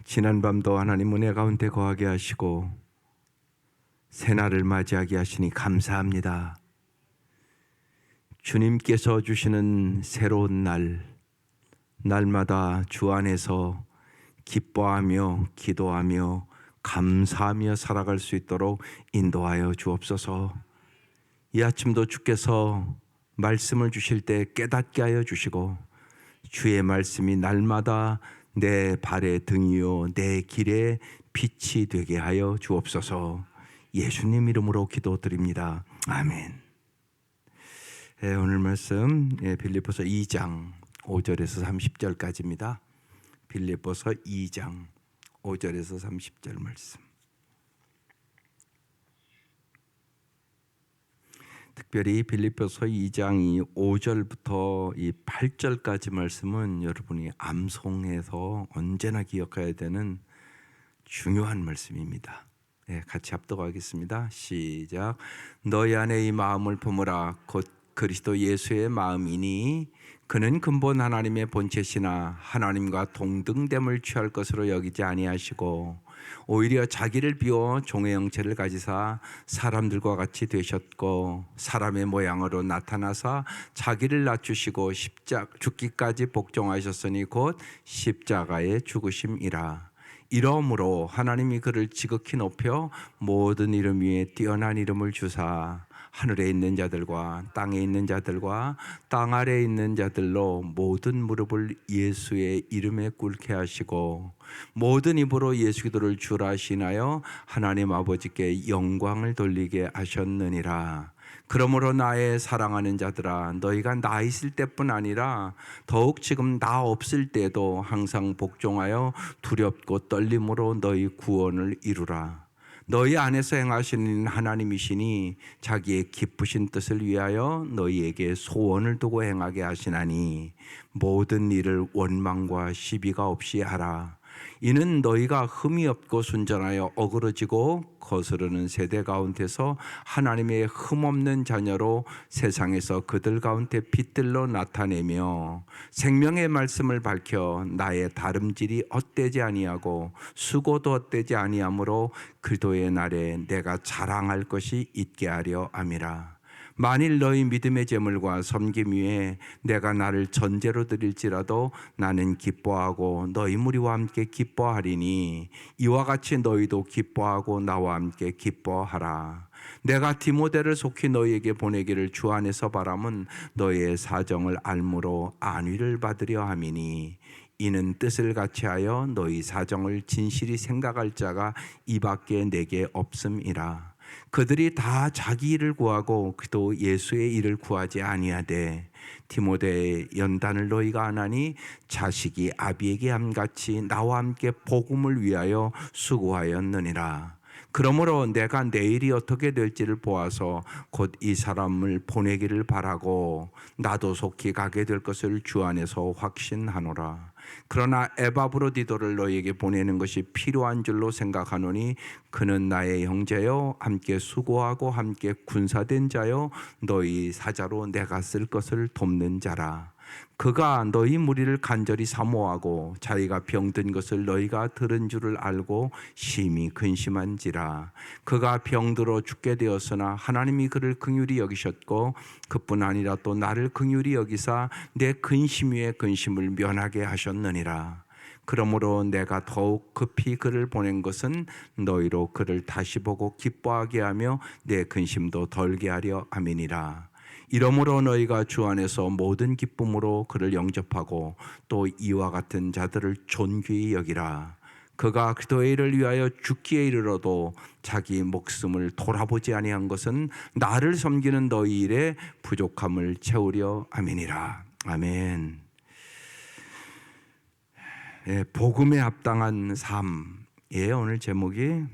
지난밤도 하나님 은혜 가운데 거하게 하시고 새날을 맞이하게 하시니 감사합니다. 주님께서 주시는 새로운 날마다 주 안에서 기뻐하며 기도하며 감사하며 살아갈 수 있도록 인도하여 주옵소서. 이 아침도 주께서 말씀을 주실 때 깨닫게 하여 주시고 주의 말씀이 날마다 내 발의 등이요 내 길의 빛이 되게 하여 주옵소서. 예수님 이름으로 기도드립니다. 아멘. 오늘 말씀 빌립보서 2장 5절에서 30절까지입니다. 빌립보서 2장 5절에서 30절 말씀. 특별히 빌립보서 2장 5절부터 이 8절까지 말씀은 여러분이 암송해서 언제나 기억해야 되는 중요한 말씀입니다. 같이 합독하겠습니다. 시작. 너희 안에 이 마음을 품으라. 곧 그리스도 예수의 마음이니 그는 근본 하나님의 본체시나 하나님과 동등됨을 취할 것으로 여기지 아니하시고 오히려 자기를 비워 종의 형체를 가지사 사람들과 같이 되셨고 사람의 모양으로 나타나사 자기를 낮추시고 죽기까지 복종하셨으니 곧 십자가의 죽으심이라. 이러므로 하나님이 그를 지극히 높여 모든 이름 위에 뛰어난 이름을 주사 하늘에 있는 자들과 땅에 있는 자들과 땅 아래에 있는 자들로 모든 무릎을 예수의 이름에 꿇게 하시고 모든 입으로 예수 그리스도를 주라 하시나요 하나님 아버지께 영광을 돌리게 하셨느니라. 그러므로 나의 사랑하는 자들아 너희가 나 있을 때뿐 아니라 더욱 지금 나 없을 때도 항상 복종하여 두렵고 떨림으로 너희 구원을 이루라. 너희 안에서 행하시는 하나님이시니 자기의 기쁘신 뜻을 위하여 너희에게 소원을 두고 행하게 하시나니 모든 일을 원망과 시비가 없이 하라. 이는 너희가 흠이 없고 순전하여 어그러지고 거스르는 세대 가운데서 하나님의 흠없는 자녀로 세상에서 그들 가운데 빛들로 나타내며 생명의 말씀을 밝혀 나의 다름질이 헛되지 아니하고 수고도 헛되지 아니하므로 그리스도의 날에 내가 자랑할 것이 있게 하려 함이라. 만일 너희 믿음의 제물과 섬김 위에 내가 나를 전제로 드릴지라도 나는 기뻐하고 너희 무리와 함께 기뻐하리니 이와 같이 너희도 기뻐하고 나와 함께 기뻐하라. 내가 디모데를 속히 너희에게 보내기를 주 안에서 바람은 너희의 사정을 알므로 안위를 받으려 함이니 이는 뜻을 같이하여 너희 사정을 진실히 생각할 자가 이밖에 내게 없음이라. 그들이 다 자기 일을 구하고 그도 예수의 일을 구하지 아니하되 디모데의 연단을 너희가 안 하니 자식이 아비에게 함같이 나와 함께 복음을 위하여 수고하였느니라. 그러므로 내가 내일이 어떻게 될지를 보아서 곧 이 사람을 보내기를 바라고 나도 속히 가게 될 것을 주 안에서 확신하노라. 그러나 에바브로디도를 너희에게 보내는 것이 필요한 줄로 생각하노니 그는 나의 형제요 함께 수고하고 함께 군사된 자요 너희 사자로 내가 쓸 것을 돕는 자라. 그가 너희 무리를 간절히 사모하고 자기가 병든 것을 너희가 들은 줄을 알고 심히 근심한지라. 그가 병들어 죽게 되었으나 하나님이 그를 긍휼히 여기셨고 그뿐 아니라 또 나를 긍휼히 여기사 내 근심 위에 근심을 면하게 하셨느니라. 그러므로 내가 더욱 급히 그를 보낸 것은 너희로 그를 다시 보고 기뻐하게 하며 내 근심도 덜게 하려 함이니라. 이러므로 너희가 주 안에서 모든 기쁨으로 그를 영접하고 또 이와 같은 자들을 존귀히 여기라. 그가 그리스도의 일을 위하여 죽기에 이르러도 자기 목숨을 돌아보지 아니한 것은 나를 섬기는 너희 일에 부족함을 채우려 함이니라. 아멘. 복음에 합당한 삶이에요. 오늘 제목이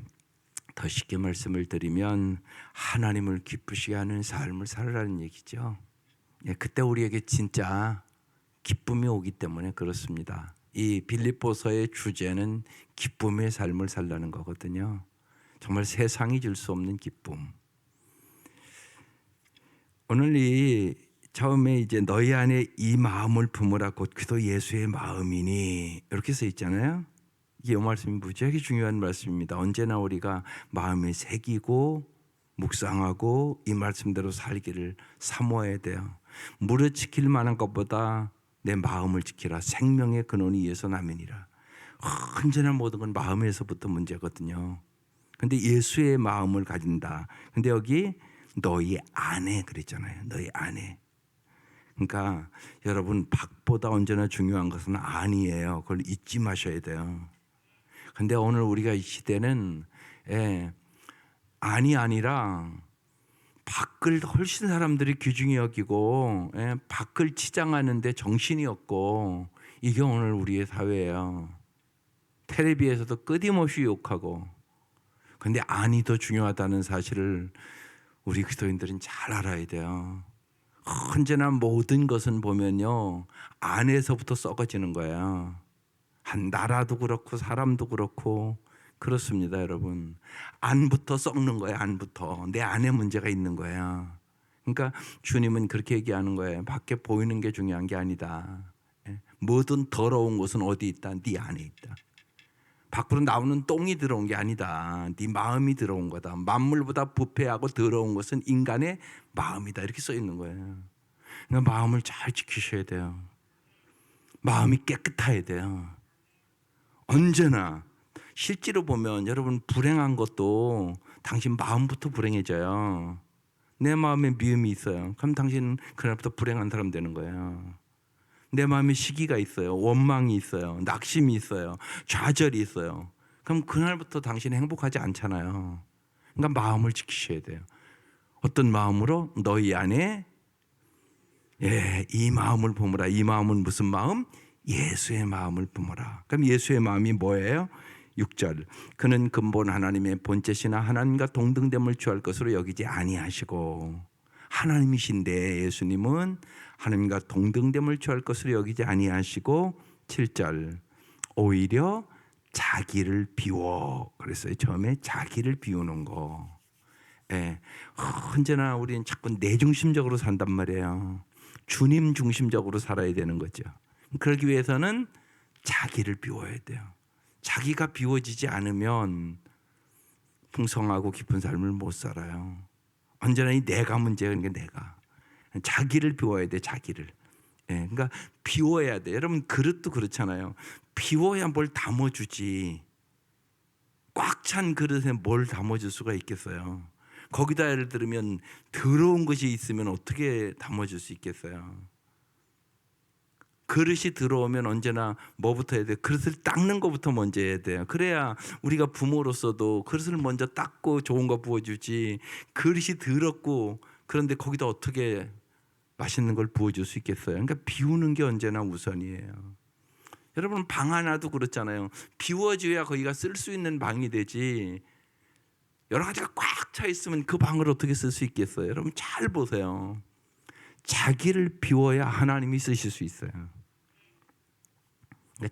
더 쉽게 말씀을 드리면 하나님을 기쁘시게 하는 삶을 살아라는 얘기죠. 그때 우리에게 진짜 기쁨이 오기 때문에 그렇습니다. 이 빌립보서의 주제는 기쁨의 삶을 살라는 거거든요. 정말 세상이 줄 수 없는 기쁨. 오늘 이 처음에 이제 너희 안에 이 마음을 품으라 곧 그도 예수의 마음이니 이렇게 써 있잖아요. 이 말씀이 무지하게 중요한 말씀입니다. 언제나 우리가 마음에 새기고 묵상하고 이 말씀대로 살기를 사모해야 돼요. 무릇 지킬 만한 것보다 내 마음을 지키라. 생명의 근원이 예서 나면이라. 언제나 모든 건 마음에서부터 문제거든요. 근데 예수의 마음을 가진다. 근데 여기 너희 안에 그랬잖아요. 너희 안에. 그러니까 여러분, 밖보다 언제나 중요한 것은 안이에요. 그걸 잊지 마셔야 돼요. 근데 오늘 우리가 이 시대는 안이 아니라 밖을 훨씬 사람들이 귀중히 여기고 밖을 치장하는데 정신이 없고, 이게 오늘 우리의 사회예요. 텔레비에서도 끊임없이 욕하고. 근데 안이 더 중요하다는 사실을 우리 그리스도인들은 잘 알아야 돼요. 언제나 모든 것은 보면요, 안에서부터 썩어지는 거예요. 한 나라도 그렇고 사람도 그렇고 그렇습니다, 여러분. 안부터 썩는 거예요. 안부터 내 안에 문제가 있는 거예요. 그러니까 주님은 그렇게 얘기하는 거예요. 밖에 보이는 게 중요한 게 아니다. 모든 더러운 것은 어디 있다? 네 안에 있다. 밖으로 나오는 똥이 들어온 게 아니다. 네 마음이 들어온 거다. 만물보다 부패하고 더러운 것은 인간의 마음이다. 이렇게 써 있는 거예요. 그러니까 마음을 잘 지키셔야 돼요. 마음이 깨끗해야 돼요. 언제나. 실제로 보면 여러분, 불행한 것도 당신 마음부터 불행해져요. 내 마음에 미움이 있어요. 그럼 당신은 그날부터 불행한 사람 되는 거예요. 내 마음에 시기가 있어요. 원망이 있어요. 낙심이 있어요. 좌절이 있어요. 그럼 그날부터 당신은 행복하지 않잖아요. 그러니까 마음을 지키셔야 돼요. 어떤 마음으로? 너희 안에 이 마음을 품으라. 이 마음은 무슨 마음? 예수의 마음을 품으라. 그럼 예수의 마음이 뭐예요? 6절. 그는 근본 하나님의 본체시나 하나님과 동등됨을 취할 것으로 여기지 아니하시고. 하나님이신데 예수님은 하나님과 동등됨을 취할 것으로 여기지 아니하시고. 7절. 오히려 자기를 비워. 그랬어요. 처음에 자기를 비우는 거. 언제나 우리는 자꾸 내 중심적으로 산단 말이에요. 주님 중심적으로 살아야 되는 거죠. 그러기 위해서는 자기를 비워야 돼요. 자기가 비워지지 않으면 풍성하고 깊은 삶을 못 살아요. 언제나 이 내가 문제인 게 내가. 자기를 비워야 돼, 자기를. 그러니까 비워야 돼. 여러분, 그릇도 그렇잖아요. 비워야 뭘 담아주지. 꽉 찬 그릇에 뭘 담아줄 수가 있겠어요. 거기다 예를 들면 더러운 것이 있으면 어떻게 담아줄 수 있겠어요. 그릇이 들어오면 언제나 뭐부터 해야 돼요? 그릇을 닦는 것부터 먼저 해야 돼요. 그래야 우리가 부모로서도 그릇을 먼저 닦고 좋은 거 부어주지, 그릇이 더럽고 그런데 거기다 어떻게 맛있는 걸 부어줄 수 있겠어요. 그러니까 비우는 게 언제나 우선이에요. 여러분, 방 하나도 그렇잖아요. 비워줘야 거기가 쓸 수 있는 방이 되지, 여러 가지가 꽉 차 있으면 그 방을 어떻게 쓸 수 있겠어요. 여러분 잘 보세요. 자기를 비워야 하나님이 쓰실 수 있어요.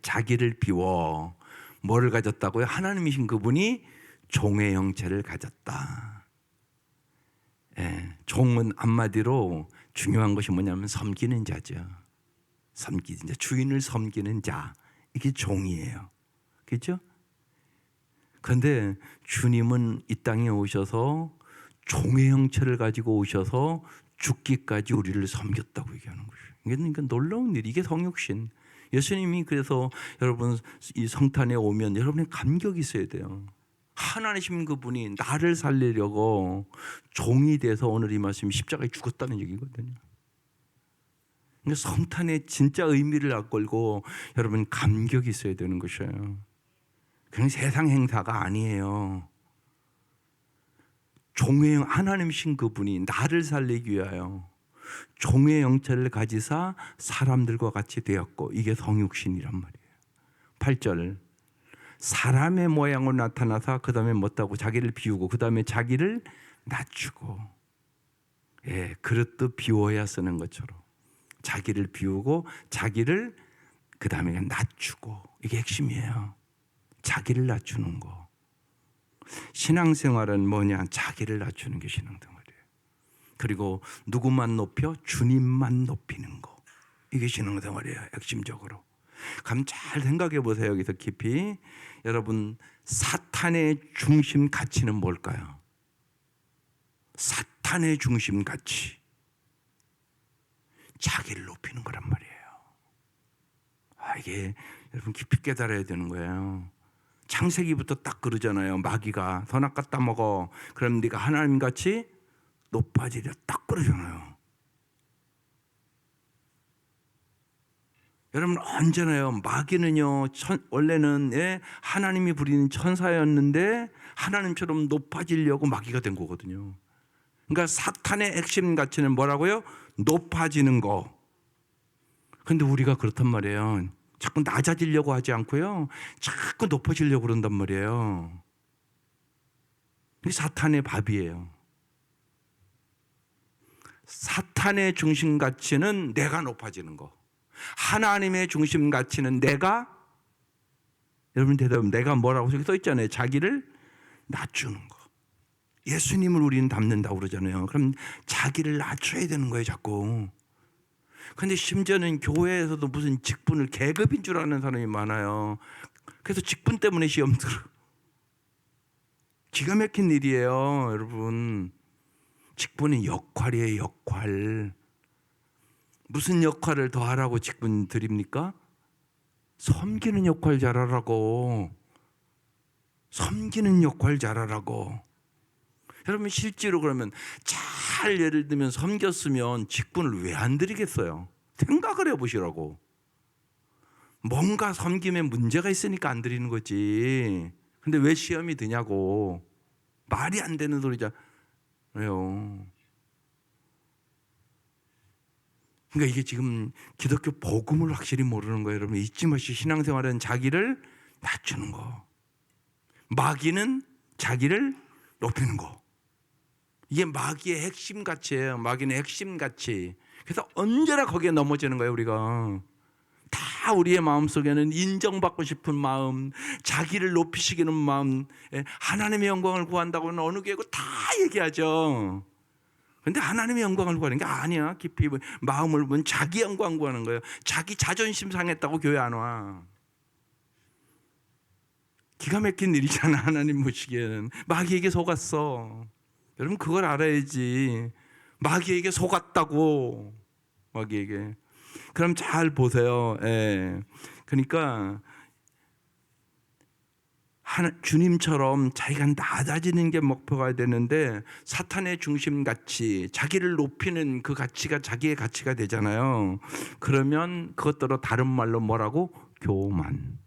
자기를 비워. 뭐를 가졌다고요? 하나님이신 그분이 종의 형체를 가졌다. 종은 한마디로 중요한 것이 뭐냐면 섬기는 자죠. 섬기는 자, 주인을 섬기는 자. 이게 종이에요. 그렇죠? 그런데 주님은 이 땅에 오셔서 종의 형체를 가지고 오셔서 죽기까지 우리를 섬겼다고 얘기하는 거예요. 이게 그러니까 놀라운 일. 이게 성육신. 예수님이 그래서 여러분 이 성탄에 오면 여러분의 감격이 있어야 돼요. 하나님 그분이 나를 살리려고 종이 돼서 오늘 이 말씀이 십자가에 죽었다는 얘기거든요. 그러니까 성탄의 진짜 의미를 악걸고 여러분 감격이 있어야 되는 것이에요. 그냥 세상 행사가 아니에요. 종의 하나님이신 그분이 나를 살리기 위하여 종의 형체를 가지사 사람들과 같이 되었고, 이게 성육신이란 말이에요. 8절. 사람의 모양으로 나타나서 그 다음에 못하고 자기를 비우고 그 다음에 자기를 낮추고. 그릇도 비워야 쓰는 것처럼 자기를 비우고 자기를 그 다음에 낮추고. 이게 핵심이에요. 자기를 낮추는 거. 신앙생활은 뭐냐? 자기를 낮추는 게 신앙생활이에요. 그리고 누구만 높여? 주님만 높이는 거. 이게 신앙생활이에요. 핵심적으로. 그럼 잘 생각해 보세요. 여기서 깊이. 여러분, 사탄의 중심 가치는 뭘까요? 사탄의 중심 가치. 자기를 높이는 거란 말이에요. 이게 여러분 깊이 깨달아야 되는 거예요. 창세기부터 딱 그러잖아요. 마귀가 선악 갖다 먹어. 그럼 네가 하나님같이 높아지려 딱 그러잖아요. 여러분 언제나요. 마귀는요. 원래는 하나님이 부리는 천사였는데 하나님처럼 높아지려고 마귀가 된 거거든요. 그러니까 사탄의 핵심 가치는 뭐라고요? 높아지는 거. 근데 우리가 그렇단 말이에요. 자꾸 낮아지려고 하지 않고요. 자꾸 높아지려고 그런단 말이에요. 이게 사탄의 밥이에요. 사탄의 중심 가치는 내가 높아지는 거. 하나님의 중심 가치는 여러분 대답은 내가 뭐라고 써 있잖아요. 자기를 낮추는 거. 예수님을 우리는 닮는다고 그러잖아요. 그럼 자기를 낮춰야 되는 거예요, 자꾸. 근데 심지어는 교회에서도 무슨 직분을 계급인 줄 아는 사람이 많아요. 그래서 직분 때문에 시험 들어. 기가 막힌 일이에요, 여러분. 직분은 역할이에요, 역할. 무슨 역할을 더 하라고 직분 드립니까? 섬기는 역할 잘하라고. 섬기는 역할 잘하라고. 여러분 실제로 그러면 잘 예를 들면 섬겼으면 직분을 왜 안 드리겠어요? 생각을 해보시라고. 뭔가 섬김에 문제가 있으니까 안 드리는 거지. 근데 왜 시험이 드냐고. 말이 안 되는 소리잖아요. 그러니까 이게 지금 기독교 복음을 확실히 모르는 거예요. 여러분 잊지 마시고 신앙생활은 자기를 낮추는 거. 마귀는 자기를 높이는 거. 이게 마귀의 핵심 가치예요. 마귀는 핵심 가치. 그래서 언제나 거기에 넘어지는 거예요. 우리가 다 우리의 마음속에는 인정받고 싶은 마음, 자기를 높이시기는 마음, 하나님의 영광을 구한다고는 어느 교회고 다 얘기하죠. 그런데 하나님의 영광을 구하는 게 아니야. 깊이 마음을 보면 자기 영광 구하는 거예요. 자기 자존심 상했다고 교회 안 와. 기가 막힌 일이잖아. 하나님 보시기에는. 마귀에게 속았어. 여러분 그걸 알아야지. 마귀에게 속았다고. 마귀에게. 그럼 잘 보세요. 그러니까 주님처럼 자기가 낮아지는 게 목표가 되는데 사탄의 중심 가치, 자기를 높이는 그 가치가 자기의 가치가 되잖아요. 그러면 그것대로 다른 말로 뭐라고? 교만.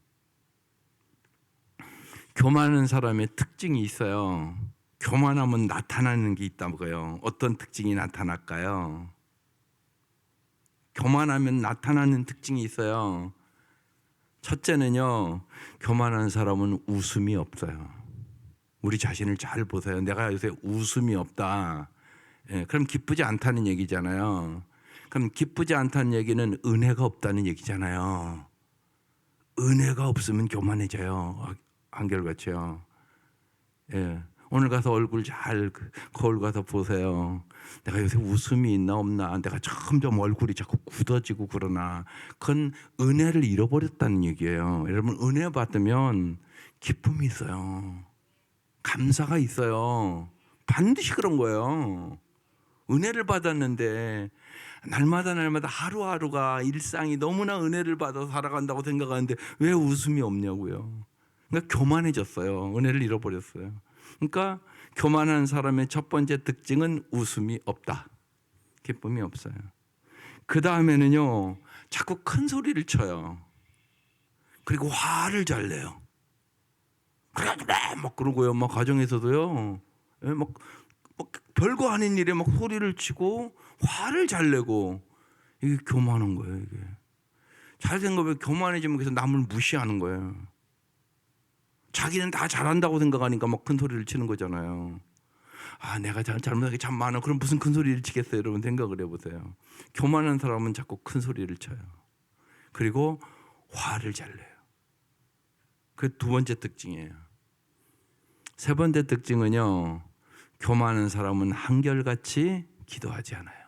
교만한 사람의 특징이 있어요. 교만하면 나타나는 게 있다고요. 어떤 특징이 나타날까요? 교만하면 나타나는 특징이 있어요. 첫째는요, 교만한 사람은 웃음이 없어요. 우리 자신을 잘 보세요. 내가 요새 웃음이 없다. 그럼 기쁘지 않다는 얘기잖아요. 그럼 기쁘지 않다는 얘기는 은혜가 없다는 얘기잖아요. 은혜가 없으면 교만해져요. 한결같이요. 오늘 가서 얼굴 잘 거울 가서 보세요. 내가 요새 웃음이 있나 없나, 내가 점점 얼굴이 자꾸 굳어지고 그러나, 그건 은혜를 잃어버렸다는 얘기예요. 여러분 은혜 받으면 기쁨이 있어요. 감사가 있어요. 반드시 그런 거예요. 은혜를 받았는데 날마다 하루하루가 일상이 너무나 은혜를 받아서 살아간다고 생각하는데 왜 웃음이 없냐고요. 그러니까 교만해졌어요. 은혜를 잃어버렸어요. 그러니까 교만한 사람의 첫 번째 특징은 웃음이 없다. 기쁨이 없어요. 그 다음에는요, 자꾸 큰 소리를 쳐요. 그리고 화를 잘 내요. 그래가지고 막 그러고요. 막 가정에서도요, 막 별거 아닌 일에 막 소리를 치고 화를 잘 내고. 이게 교만한 거예요. 이게 잘 생각하면 교만해지면 그래서 남을 무시하는 거예요. 자기는 다 잘한다고 생각하니까 막 큰 소리를 치는 거잖아요. 내가 잘못한 게 참 많아. 그럼 무슨 큰 소리를 치겠어요? 여러분 생각을 해보세요. 교만한 사람은 자꾸 큰 소리를 쳐요. 그리고 화를 잘 내요. 그 두 번째 특징이에요. 세 번째 특징은요, 교만한 사람은 한결같이 기도하지 않아요.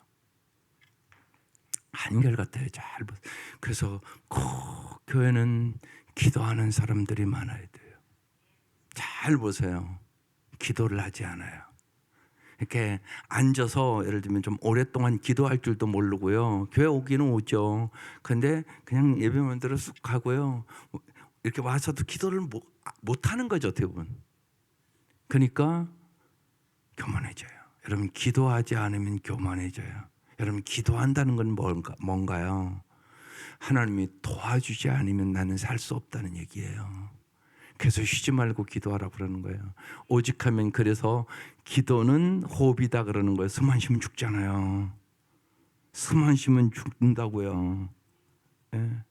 한결같아요. 잘 보세요. 그래서 꼭 교회는 기도하는 사람들이 많아야 돼요. 잘 보세요. 기도를 하지 않아요. 이렇게 앉아서 예를 들면 좀 오랫동안 기도할 줄도 모르고요. 교회 오기는 오죠. 근데 그냥 예배만 들어 쑥 가고요. 이렇게 와서도 기도를 못 하는 거죠, 대부분. 그러니까 교만해져요. 여러분, 기도하지 않으면 교만해져요. 여러분, 기도한다는 건 뭔가요? 하나님이 도와주지 않으면 나는 살 수 없다는 얘기예요. 그래서 쉬지 말고 기도하라 그러는 거예요. 오직하면, 그래서 기도는 호흡이다 그러는 거예요. 숨 안 쉬면 죽잖아요. 숨 안 쉬면 죽는다고요. 예.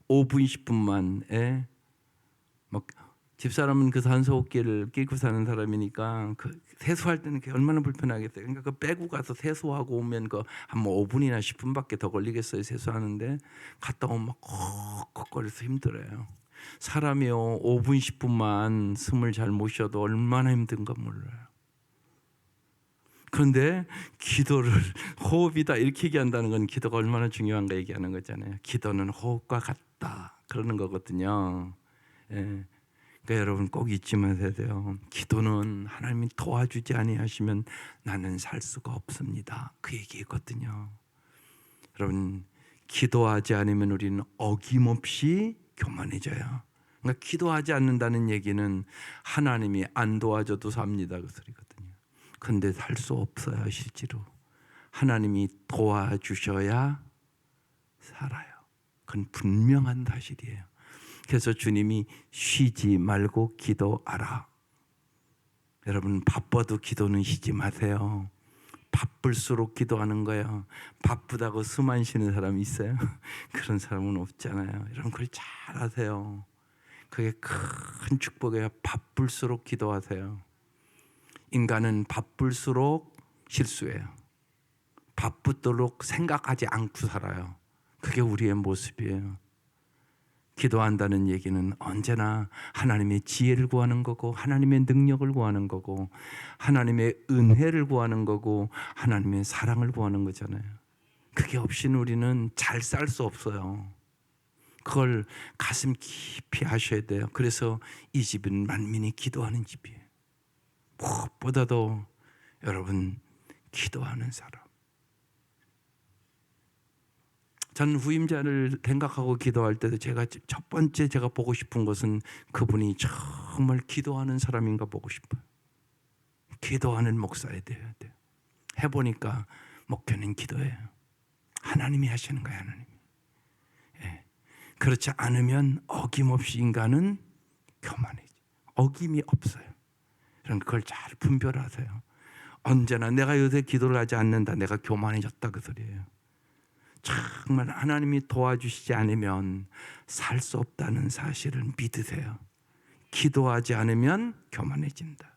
5분 10분만. 예. 막 집사람은 그 산소호흡기를 끼고 사는 사람이니까 그 세수할 때는 얼마나 불편하겠어요. 그러니까 그 빼고 가서 세수하고 오면 그 한 5분이나 10분밖에 더 걸리겠어요. 세수하는데 갔다 오면 막 헉헉거려서 힘들어요. 사람이요 5분 10분만 숨을 잘 못 쉬어도 얼마나 힘든가 몰라요. 그런데 기도를 호흡이다 이렇게 얘기한다는 건 기도가 얼마나 중요한가 얘기하는 거잖아요. 기도는 호흡과 같다 그러는 거거든요. 예. 그러니까 여러분 꼭 잊지 마세요. 기도는 하나님이 도와주지 아니하시면 나는 살 수가 없습니다. 그 얘기거든요. 여러분, 기도하지 않으면 우리는 어김없이 교만해져요. 그러니까 기도하지 않는다는 얘기는 하나님이 안 도와줘도 삽니다 그 소리거든요. 근데 살 수 없어요. 실제로 하나님이 도와주셔야 살아요. 그건 분명한 사실이에요. 그래서 주님이 쉬지 말고 기도하라. 여러분, 바빠도 기도는 쉬지 마세요. 바쁠수록 기도하는 거예요. 바쁘다고 숨 안 쉬는 사람이 있어요? 그런 사람은 없잖아요. 여러분, 그걸 잘 아세요. 그게 큰 축복이에요. 바쁠수록 기도하세요. 인간은 바쁠수록 실수해요. 바쁘도록 생각하지 않고 살아요. 그게 우리의 모습이에요. 기도한다는 얘기는 언제나 하나님의 지혜를 구하는 거고, 하나님의 능력을 구하는 거고, 하나님의 은혜를 구하는 거고, 하나님의 사랑을 구하는 거잖아요. 그게 없이는 우리는 잘 살 수 없어요. 그걸 가슴 깊이 하셔야 돼요. 그래서 이 집은 만민이 기도하는 집이에요. 무엇보다도 여러분, 기도하는 사람. 저는 후임자를 생각하고 기도할 때도 첫 번째 제가 보고 싶은 것은 그분이 정말 기도하는 사람인가 보고 싶어요. 기도하는 목사야 돼요. 해보니까 목회는 기도예요. 하나님이 하시는 거예요. 하나님이. 예. 그렇지 않으면 어김없이 인간은 교만해져. 어김이 없어요. 그럼 그걸 잘 분별하세요. 언제나 내가 요새 기도를 하지 않는다, 내가 교만해졌다 그 소리예요. 정말 하나님이 도와주시지 않으면 살 수 없다는 사실을 믿으세요. 기도하지 않으면 교만해진다.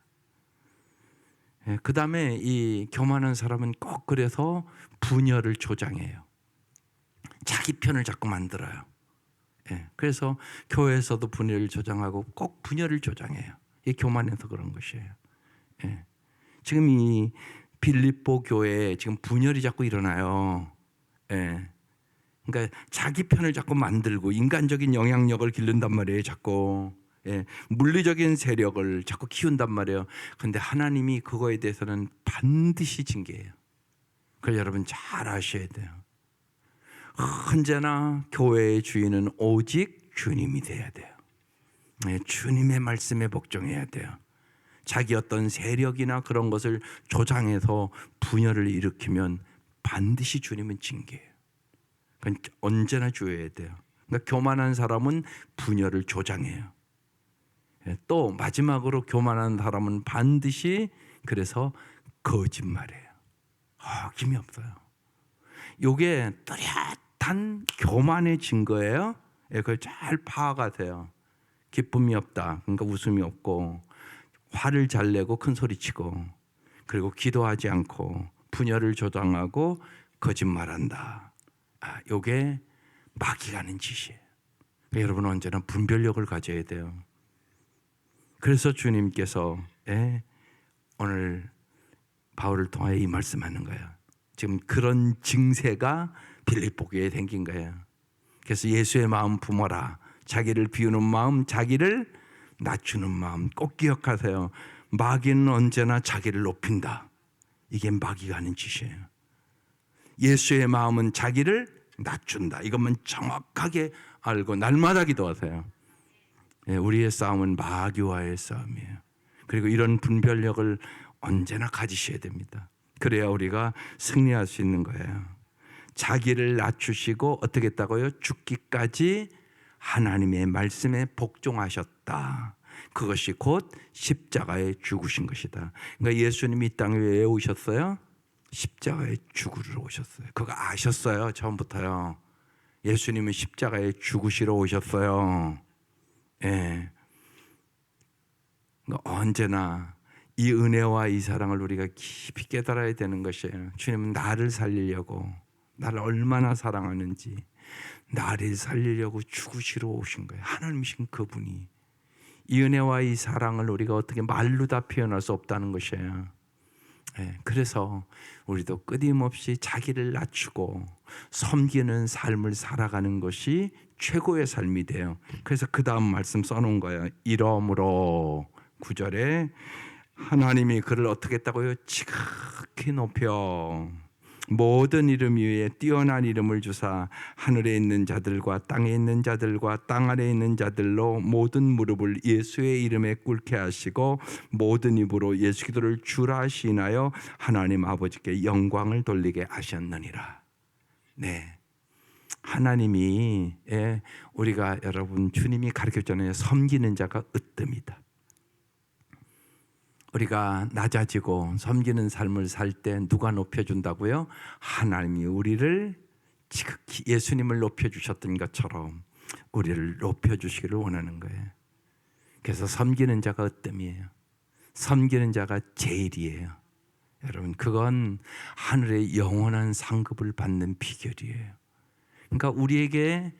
그 다음에 이 교만한 사람은 꼭 그래서 분열을 조장해요. 자기 편을 자꾸 만들어요. 그래서 교회에서도 분열을 조장하고 꼭 분열을 조장해요. 이 교만해서 그런 것이에요. 지금 이 빌립보 교회에 지금 분열이 자꾸 일어나요. 그러니까 자기 편을 자꾸 만들고 인간적인 영향력을 기른단 말이에요. 자꾸 물리적인 세력을 자꾸 키운단 말이에요. 그런데 하나님이 그거에 대해서는 반드시 징계해요. 그걸 여러분 잘 아셔야 돼요. 언제나 교회의 주인은 오직 주님이 돼야 돼요. 주님의 말씀에 복종해야 돼요. 자기 어떤 세력이나 그런 것을 조장해서 분열을 일으키면 반드시 주님은 징계해요. 그러니까 언제나 주의해야 돼요. 그러니까 교만한 사람은 분열을 조장해요. 또 마지막으로 교만한 사람은 반드시 그래서 거짓말해요. 힘이 없어요. 이게 뚜렷한 교만의 증거예요. 그걸 잘 파악하세요. 기쁨이 없다. 그러니까 웃음이 없고, 화를 잘 내고 큰 소리치고, 그리고 기도하지 않고 분열을 조장하고 거짓말한다. 이게 마귀가 하는 짓이에요. 그러니까 여러분 언제나 분별력을 가져야 돼요. 그래서 주님께서 오늘 바울을 통하여 이 말씀하는 거예요. 지금 그런 증세가 빌립보 교회에 생긴 거예요. 그래서 예수의 마음 품어라. 자기를 비우는 마음, 자기를 낮추는 마음 꼭 기억하세요. 마귀는 언제나 자기를 높인다. 이게 마귀가 하는 짓이에요. 예수의 마음은 자기를 낮춘다. 이것만 정확하게 알고 날마다 기도하세요. 우리의 싸움은 마귀와의 싸움이에요. 그리고 이런 분별력을 언제나 가지셔야 됩니다. 그래야 우리가 승리할 수 있는 거예요. 자기를 낮추시고 어떻게 했다고요? 죽기까지 하나님의 말씀에 복종하셨다. 그것이 곧 십자가에 죽으신 것이다. 그러니까 예수님이 이 땅에 왜 오셨어요? 십자가에 죽으러 오셨어요. 그거 아셨어요? 처음부터요. 예수님은 십자가에 죽으시러 오셨어요. 예. 그러니까 언제나 이 은혜와 이 사랑을 우리가 깊이 깨달아야 되는 것이에요. 주님은 나를 살리려고, 나를 얼마나 사랑하는지, 나를 살리려고 죽으시러 오신 거예요. 하나님이신 그분이. 이 은혜와 이 사랑을 우리가 어떻게 말로 다 표현할 수 없다는 것이에요. 그래서 우리도 끊임없이 자기를 낮추고 섬기는 삶을 살아가는 것이 최고의 삶이 돼요. 그래서 그 다음 말씀 써놓은 거예요. 이러므로 9절에 하나님이 그를 어떻게 했다고요? 지극히 높여 모든 이름 위에 뛰어난 이름을 주사 하늘에 있는 자들과 땅에 있는 자들과 땅 아래에 있는 자들로 모든 무릎을 예수의 이름에 꿇게 하시고 모든 입으로 예수 그리스도를 주라 하시나요 하나님 아버지께 영광을 돌리게 하셨느니라. 네, 하나님이 우리가 여러분 주님이 가르쳤잖아요. 섬기는 자가 으뜸이다. 우리가 낮아지고 섬기는 삶을 살 때 누가 높여준다고요? 하나님이 우리를 지극히 예수님을 높여주셨던 것처럼 우리를 높여주시기를 원하는 거예요. 그래서 섬기는 자가 으뜸이에요. 섬기는 자가 제일이에요. 여러분 그건 하늘의 영원한 상급을 받는 비결이에요. 그러니까 우리에게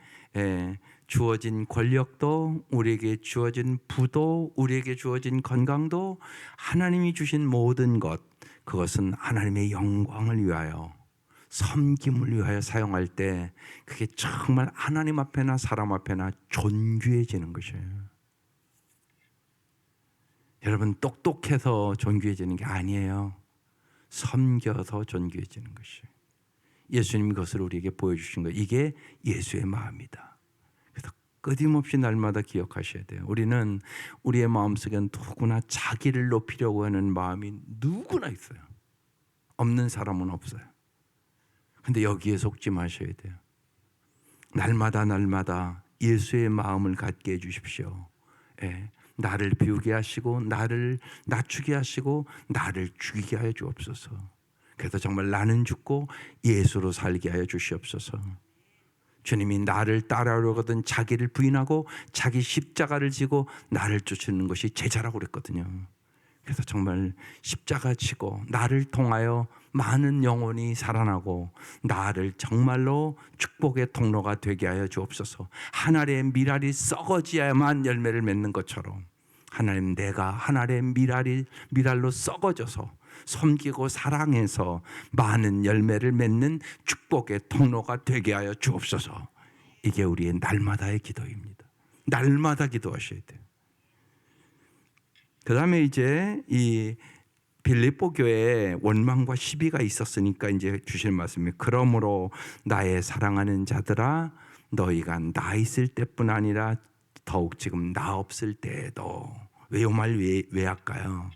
주어진 권력도, 우리에게 주어진 부도, 우리에게 주어진 건강도, 하나님이 주신 모든 것, 그것은 하나님의 영광을 위하여, 섬김을 위하여 사용할 때 그게 정말 하나님 앞에나 사람 앞에나 존귀해지는 것이에요. 여러분 똑똑해서 존귀해지는 게 아니에요. 섬겨서 존귀해지는 것이에요. 예수님이 그것을 우리에게 보여주신 거예요. 이게 예수의 마음이다. 그래서 끊임없이 날마다 기억하셔야 돼요. 우리는 우리의 마음속엔 누구나 자기를 높이려고 하는 마음이 누구나 있어요. 없는 사람은 없어요. 근데 여기에 속지 마셔야 돼요. 날마다 예수의 마음을 갖게 해주십시오. 나를 비우게 하시고 나를 낮추게 하시고 나를 죽이게 하여 주옵소서. 그래서 정말 나는 죽고 예수로 살게 하여 주시옵소서. 주님이 나를 따라오려거든 자기를 부인하고 자기 십자가를 지고 나를 쫓는 것이 제자라고 그랬거든요. 그래서 정말 십자가 지고 나를 통하여 많은 영혼이 살아나고 나를 정말로 축복의 통로가 되게 하여 주옵소서. 하늘의 밀알이 썩어져야만 열매를 맺는 것처럼 하나님, 내가 하늘의 밀알로 썩어져서 섬기고 사랑해서 많은 열매를 맺는 축복의 통로가 되게 하여 주옵소서. 이게 우리의 날마다의 기도입니다. 날마다 기도하셔야 돼요. 그 다음에 이제 이 빌립보 교회에 원망과 시비가 있었으니까 이제 주실 말씀이, 그러므로 나의 사랑하는 자들아 너희가 나 있을 때뿐 아니라 더욱 지금 나 없을 때에도. 왜 이 말 왜 할까요?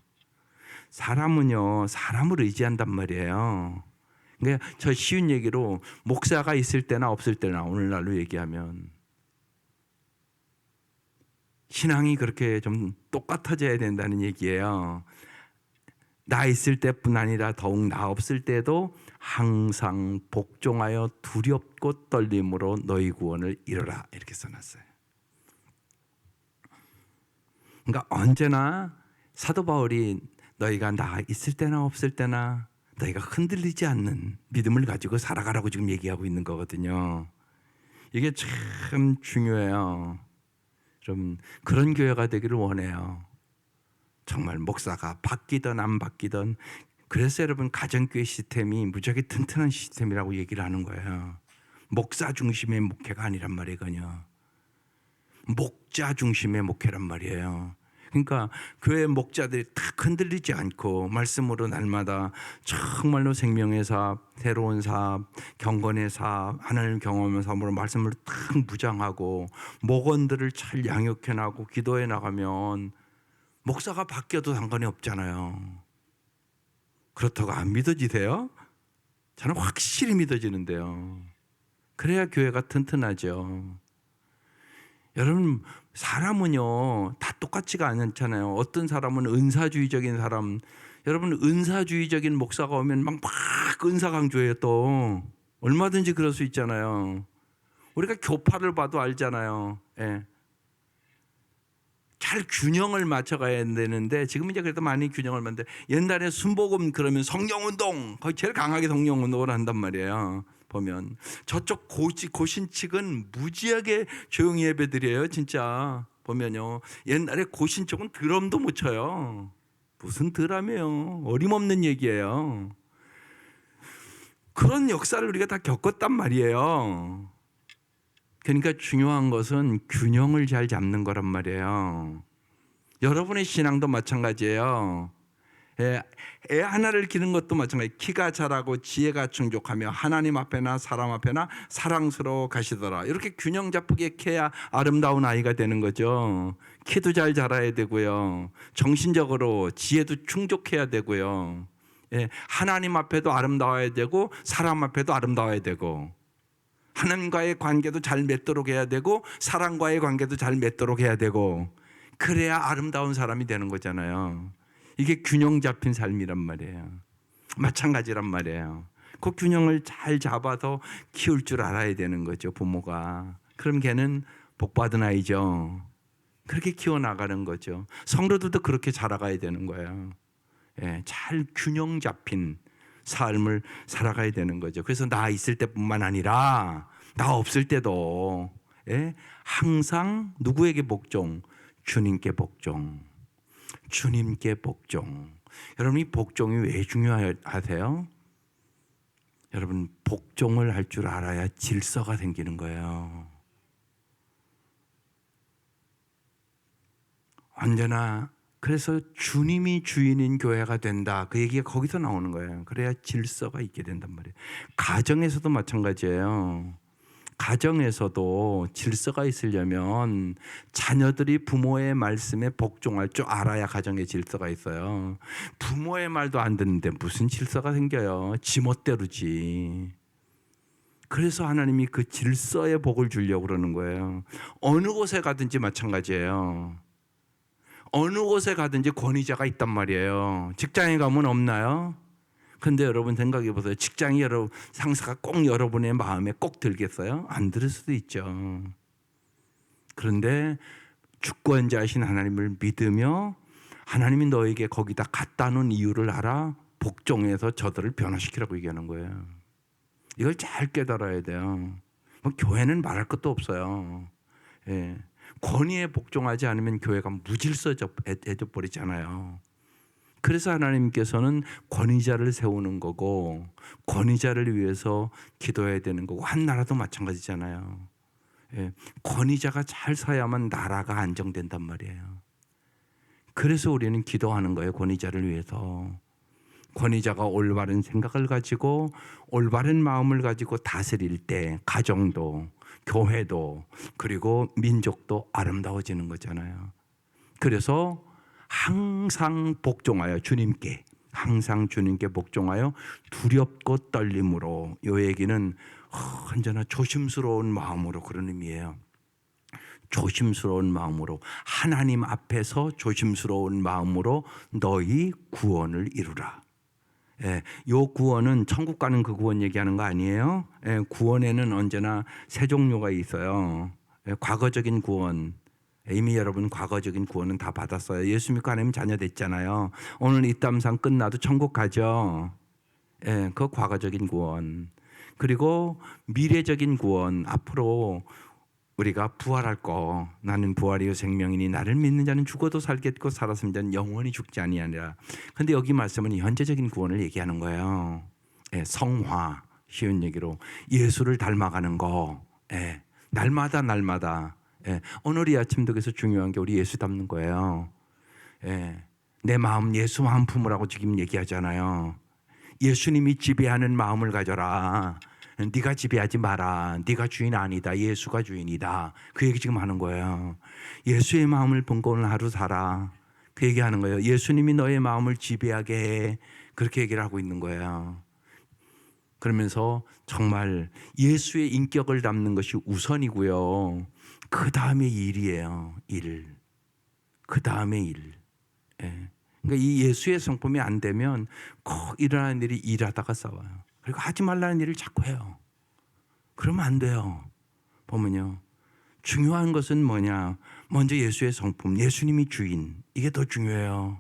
사람은요 사람을 의지한단 말이에요. 그러니까 저 쉬운 얘기로 목사가 있을 때나 없을 때나 오늘날로 얘기하면 신앙이 그렇게 좀 똑같아져야 된다는 얘기예요. 나 있을 때뿐 아니라 더욱 나 없을 때도 항상 복종하여 두렵고 떨림으로 너희 구원을 이루라, 이렇게 써놨어요. 그러니까 언제나 사도 바울이 너희가 나 있을 때나 없을 때나 너희가 흔들리지 않는 믿음을 가지고 살아가라고 지금 얘기하고 있는 거거든요. 이게 참 중요해요. 좀 그런 교회가 되기를 원해요. 정말 목사가 바뀌든 안 바뀌든. 그래서 여러분 가정교회 시스템이 무지하게 튼튼한 시스템이라고 얘기를 하는 거예요. 목사 중심의 목회가 아니란 말이거든요. 목자 중심의 목회란 말이에요. 그러니까 교회 목자들이 탁 흔들리지 않고 말씀으로 날마다 정말로 생명의 사업, 새로운 사업, 경건의 사업, 하나님 경험의 사업으로 말씀을 탁 무장하고 목원들을 잘 양육해 나가고 기도해 나가면 목사가 바뀌어도 상관이 없잖아요. 그렇다고 안 믿어지세요? 저는 확실히 믿어지는데요. 그래야 교회가 튼튼하죠. 여러분, 사람은요 다 똑같지가 않잖아요. 어떤 사람은 은사주의적인 사람, 여러분 은사주의적인 목사가 오면 막 은사 강조해요. 또 얼마든지 그럴 수 있잖아요. 우리가 교파를 봐도 알잖아요. 예. 잘 균형을 맞춰가야 되는데 지금 이제 그래도 많이 균형을 맞는데, 옛날에 순복음 그러면 성령운동 거의 제일 강하게 성령운동을 한단 말이에요. 보면 저쪽 고신 측은 무지하게 조용히 예배드려요. 진짜 보면요, 옛날에 고신 쪽은 드럼도 못 쳐요. 무슨 드럼이에요. 어림없는 얘기예요. 그런 역사를 우리가 다 겪었단 말이에요. 그러니까 중요한 것은 균형을 잘 잡는 거란 말이에요. 여러분의 신앙도 마찬가지예요. 애 하나를 기르는 것도 마찬가지예요. 키가 자라고 지혜가 충족하며 하나님 앞에나 사람 앞에나 사랑스러워 가시더라. 이렇게 균형 잡히게 캐야 아름다운 아이가 되는 거죠. 키도 잘 자라야 되고요, 정신적으로 지혜도 충족해야 되고요, 하나님 앞에도 아름다워야 되고 사람 앞에도 아름다워야 되고, 하나님과의 관계도 잘 맺도록 해야 되고 사람과의 관계도 잘 맺도록 해야 되고, 그래야 아름다운 사람이 되는 거잖아요. 이게 균형 잡힌 삶이란 말이에요. 마찬가지란 말이에요. 그 균형을 잘 잡아서 키울 줄 알아야 되는 거죠, 부모가. 그럼 걔는 복받은 아이죠. 그렇게 키워나가는 거죠. 성도들도 그렇게 자라가야 되는 거예요. 잘 균형 잡힌 삶을 살아가야 되는 거죠. 그래서 나 있을 때뿐만 아니라 나 없을 때도 항상 누구에게 복종? 주님께 복종. 주님께 복종. 여러분, 이 복종이 왜 중요하세요? 여러분, 복종을 할 줄 알아야 질서가 생기는 거예요. 언제나 그래서 주님이 주인인 교회가 된다, 그 얘기가 거기서 나오는 거예요. 그래야 질서가 있게 된단 말이에요. 가정에서도 마찬가지예요. 가정에서도 질서가 있으려면 자녀들이 부모의 말씀에 복종할 줄 알아야 가정에 질서가 있어요. 부모의 말도 안 듣는데 무슨 질서가 생겨요? 지멋대로지. 그래서 하나님이 그 질서의 복을 주려고 그러는 거예요. 어느 곳에 가든지 마찬가지예요. 어느 곳에 가든지 권위자가 있단 말이에요. 직장에 가면 없나요? 근데 여러분 생각해 보세요. 직장이 상사가 꼭 여러분의 마음에 꼭 들겠어요? 안 들을 수도 있죠. 그런데 주권자이신 하나님을 믿으며 하나님이 너에게 거기다 갖다 놓은 이유를 알아 복종해서 저들을 변화시키라고 얘기하는 거예요. 이걸 잘 깨달아야 돼요. 교회는 말할 것도 없어요. 권위에 복종하지 않으면 교회가 무질서져 버리잖아요. 그래서 하나님께서는 권위자를 세우는 거고, 권위자를 위해서 기도해야 되는 거고, 한 나라도 마찬가지잖아요. 권위자가 잘 서야만 나라가 안정된단 말이에요. 그래서 우리는 기도하는 거예요. 권위자를 위해서. 권위자가 올바른 생각을 가지고 올바른 마음을 가지고 다스릴 때 가정도, 교회도, 그리고 민족도 아름다워지는 거잖아요. 그래서 항상 복종하여 주님께, 항상 주님께 복종하여 두렵고 떨림으로, 이 얘기는 언제나 조심스러운 마음으로, 그런 의미예요. 조심스러운 마음으로, 하나님 앞에서 조심스러운 마음으로 너희 구원을 이루라. 요 구원은 천국 가는 그 구원 얘기하는 거 아니에요. 구원에는 언제나 세 종류가 있어요. 과거적인 구원, 이미 여러분 과거적인 구원은 다 받았어요. 예수 믿고 하나님 자녀 됐잖아요. 오늘 이 땀상 끝나도 천국 가죠. 그 과거적인 구원. 그리고 미래적인 구원, 앞으로 우리가 부활할 거, 나는 부활이요 생명이니 나를 믿는 자는 죽어도 살겠고 살았으면 자는 영원히 죽지 아니하리라. 근데 여기 말씀은 현재적인 구원을 얘기하는 거예요. 성화, 쉬운 얘기로 예수를 닮아가는 거. 예. 날마다 예. 오늘이 아침도 그래서 중요한 게 우리 예수 닮는 거예요. 예. 내 마음 예수 마음 품으라고 지금 얘기하잖아요. 예수님이 지배하는 마음을 가져라. 네가 지배하지 마라. 네가 주인 아니다. 예수가 주인이다. 그 얘기 지금 하는 거예요. 예수의 마음을 품고 오늘 하루 살아. 그 얘기하는 거예요. 예수님이 너의 마음을 지배하게 해. 그렇게 얘기를 하고 있는 거예요. 그러면서 정말 예수의 인격을 담는 것이 우선이고요. 그 다음에 일이에요. 일. 그 다음에 일. 예. 그러니까 이 예수의 성품이 안 되면 꼭 일어나는 일이 일하다가 싸워요. 그리고 하지 말라는 일을 자꾸 해요. 그러면 안 돼요. 보면요. 중요한 것은 뭐냐? 먼저 예수의 성품, 예수님이 주인. 이게 더 중요해요.